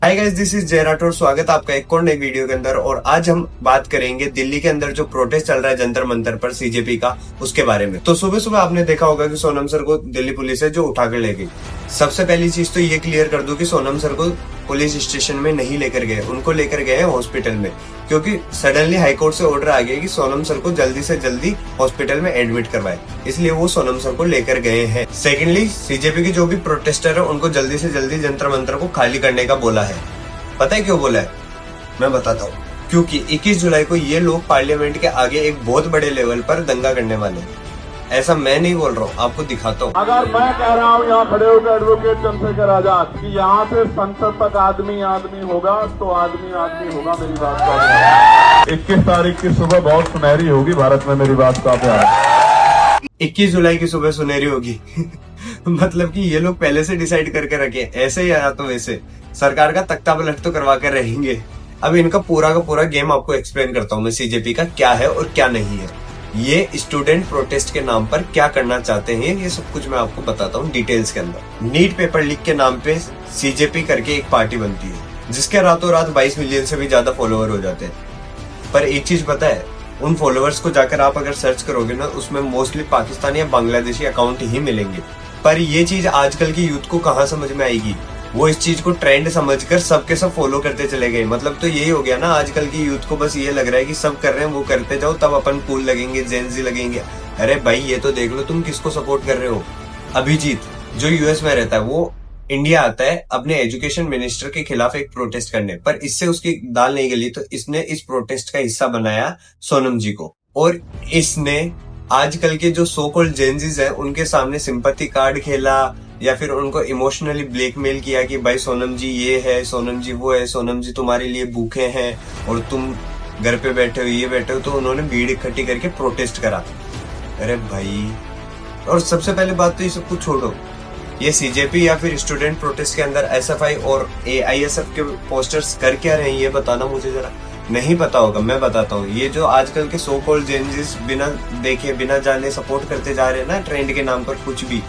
Hi guys, this is जय राठौर। स्वागत है आपका एक और नई वीडियो के अंदर। और आज हम बात करेंगे दिल्ली के अंदर जो प्रोटेस्ट चल रहा है जंतर मंतर पर सीजेपी का, उसके बारे में। तो सुबह सुबह आपने देखा होगा कि सोनम सर को दिल्ली पुलिस है जो उठा कर ले गई। सबसे पहली चीज तो ये क्लियर कर दूं कि सोनम सर को पुलिस स्टेशन में नहीं लेकर गए, उनको लेकर गए हैं हॉस्पिटल में, क्योंकि सडनली हाईकोर्ट से ऑर्डर आ गया कि सोनम सर को जल्दी से जल्दी हॉस्पिटल में एडमिट करवाए, इसलिए वो सोनम सर को लेकर गए हैं। सेकेंडली, सीजेपी के जो भी प्रोटेस्टर है उनको जल्दी से जल्दी जंतर मंतर को खाली करने का बोला है। पता है क्यों बोला है? मैं बताता हूँ। क्योंकि 21 जुलाई को ये लोग पार्लियामेंट के आगे एक बहुत बड़े लेवल पर दंगा करने वाले हैं। ऐसा मैं नहीं बोल रहा हूँ, आपको दिखाता हूँ। अगर मैं कह रहा हूँ यहाँ खड़े होकर एडवोकेट चंद्रशेखर आजाद कि यहाँ से संसद तक आदमी आदमी होगा तो आदमी आदमी होगा। मेरी बात का 21 तारीख की सुबह बहुत सुनहरी होगी भारत में। मेरी बात का प्यार 21 जुलाई की सुबह सुनहरी होगी मतलब कि ये लोग पहले से डिसाइड करके रखे, ऐसे या तो वैसे सरकार का तख्ता पलट तो करवा कर रहेंगे। अब इनका पूरा का पूरा गेम आपको एक्सप्लेन करता हूँ मैं, सीजेपी का क्या है और क्या नहीं है। ये स्टूडेंट प्रोटेस्ट के नाम पर क्या करना चाहते हैं, ये सब कुछ मैं आपको बताता हूँ डिटेल्स के अंदर। नीट पेपर लीक के नाम पे सीजेपी करके एक पार्टी बनती है जिसके रातों रात 22 मिलियन से भी ज्यादा फॉलोअर हो जाते हैं। पर एक चीज पता है, उन फॉलोअर्स को जाकर आप अगर सर्च करोगे ना, उसमें मोस्टली पाकिस्तानी या बांग्लादेशी अकाउंट ही मिलेंगे। पर ये चीज आजकल की यूथ को कहाँ समझ में आएगी? वो इस चीज को ट्रेंड समझकर सबके सब फॉलो करते चले गए। मतलब तो यही हो गया ना, आजकल की यूथ को बस ये लग रहा है कि सब कर रहे हैं वो करते जाओ, तब अपन कूल लगेंगे, जेंजी लगेंगे। अरे भाई, ये तो देख लो तुम किसको सपोर्ट कर रहे हो। अभिजीत जो यूएस में रहता है, वो इंडिया आता है अपने एजुकेशन मिनिस्टर के खिलाफ एक प्रोटेस्ट करने, पर इससे उसकी दाल नहीं गली तो इसने इस प्रोटेस्ट का हिस्सा बनाया सोनम जी को। और इसने आजकल के जो सो कॉल्ड जेंजीज है उनके सामने सिंपैथी कार्ड खेला या फिर उनको इमोशनली ब्लैकमेल किया कि भाई सोनम जी ये है, सोनम जी वो है, सोनम जी तुम्हारे लिए भूखे हैं और तुम घर पे बैठे हो, ये बैठे हो। तो उन्होंने भीड़ इकट्ठी करके प्रोटेस्ट करा। अरे भाई, और सबसे पहले बात तो ये सब कुछ छोड़ो, ये सीजेपी या फिर स्टूडेंट प्रोटेस्ट के अंदर एसएफआई और एआईएसएफ के पोस्टर्स कर क्या रहे हैं, ये बताना मुझे जरा। नहीं पता होगा, मैं बताता हूँ। ये जो आजकल के सो कॉल्ड जेंजीज बिना देखे बिना जाने सपोर्ट करते जा रहे हैं ना ट्रेंड के नाम पर कुछ भी,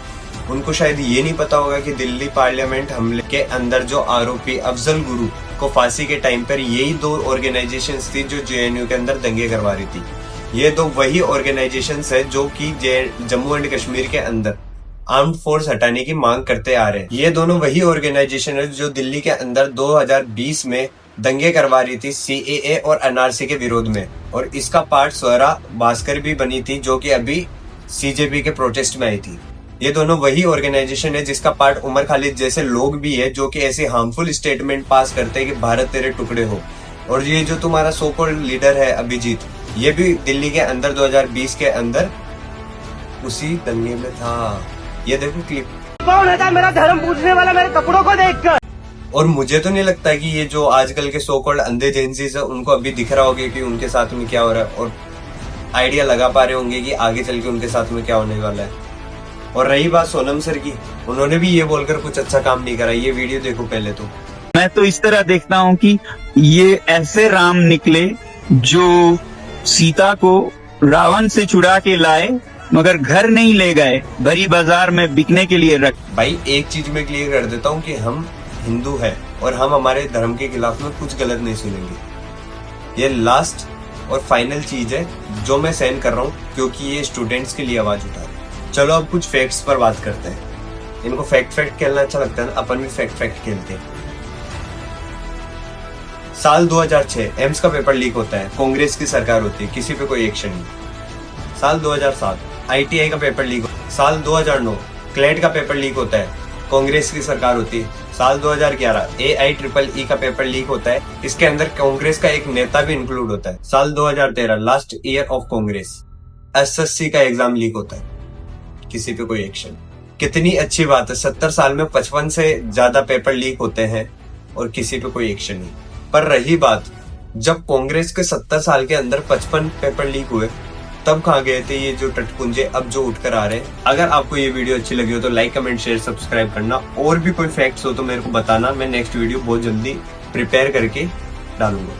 उनको शायद ये नहीं पता होगा कि दिल्ली पार्लियामेंट हमले के अंदर जो आरोपी अफजल गुरु को फांसी के टाइम पर यही दो ऑर्गेनाइजेशंस थी जो जेएनयू के अंदर दंगे करवा रही थी। ये दो वही ऑर्गेनाइजेशंस है जो कि जम्मू एंड कश्मीर के अंदर आर्म्ड फोर्स हटाने की मांग करते आ रहे हैं। ये दोनों वही ऑर्गेनाइजेशन है जो दिल्ली के अंदर 2020 में दंगे करवा रही थी सीएए और एनआरसी के विरोध में। और इसका पार्ट स्वरा भास्कर भी बनी थी जो कि अभी सीजेपी के प्रोटेस्ट में आई थी। ये दोनों वही ऑर्गेनाइजेशन है जिसका पार्ट उमर खालिद जैसे लोग भी है जो कि ऐसे हार्मफुल स्टेटमेंट पास करते हैं कि भारत तेरे टुकड़े हो। और ये जो तुम्हारा सो कॉल्ड लीडर है अभिजीत, ये भी दिल्ली के अंदर 2020 के अंदर उसी दंगे में था। ये देखो क्लिप। कौन है मेरा धर्म पूछने वाला मेरे कपड़ों को देखकर? और मुझे तो नहीं लगता कि ये जो आजकल के सो कॉल्ड अंधे जेंजीज है उनको अभी दिख रहा होगा कि उनके साथ में क्या हो रहा है, और आइडिया लगा पा रहे होंगे कि आगे चल के उनके साथ में क्या होने वाला है। और रही बात सोनम सर की, उन्होंने भी ये बोलकर कुछ अच्छा काम नहीं करा। ये वीडियो देखो पहले तो। मैं तो इस तरह देखता हूँ कि ये ऐसे राम निकले जो सीता को रावण से छुड़ा के लाए मगर घर नहीं ले गए, भरी बाजार में बिकने के लिए रख। भाई एक चीज मैं क्लियर कर देता हूँ कि हम हिंदू हैं और हम हमारे धर्म के खिलाफ में कुछ गलत नहीं सुनेंगे। ये लास्ट और फाइनल चीज है जो मैं सहन कर रहा हूँ, क्योंकि ये स्टूडेंट्स के लिए आवाज उठा रहे हैं। चलो अब कुछ फैक्ट्स पर बात करते हैं। इनको फैक्ट खेलना अच्छा लगता है ना, अपन भी फैक्ट खेलते हैं। साल 2006 एम्स का पेपर लीक होता है, कांग्रेस की सरकार होती है, किसी पे कोई एक्शन नहीं। साल 2007 आईटीआई का पेपर लीक होता है। साल 2009 क्लेट का पेपर लीक होता है, कांग्रेस की सरकार होती है। साल 2011 AIEEE का पेपर लीक होता है, इसके अंदर कांग्रेस का एक नेता भी इंक्लूड होता है। साल 2013 last year of Congress SSC का एग्जाम लीक होता है, किसी पे कोई एक्शन। कितनी अच्छी बात है, 70 साल में 55 से ज्यादा पेपर लीक होते हैं और किसी पे कोई एक्शन नहीं। पर रही बात, जब कांग्रेस के 70 साल के अंदर 55 पेपर लीक हुए, तब कहाँ गए थे ये जो टटपुंजे अब जो उठकर आ रहे हैं। अगर आपको ये वीडियो अच्छी लगी हो तो लाइक कमेंट शेयर सब्सक्राइब करना। और भी कोई फैक्ट्स हो तो मेरे को बताना, मैं नेक्स्ट वीडियो बहुत जल्दी प्रिपेयर करके डालूंगा।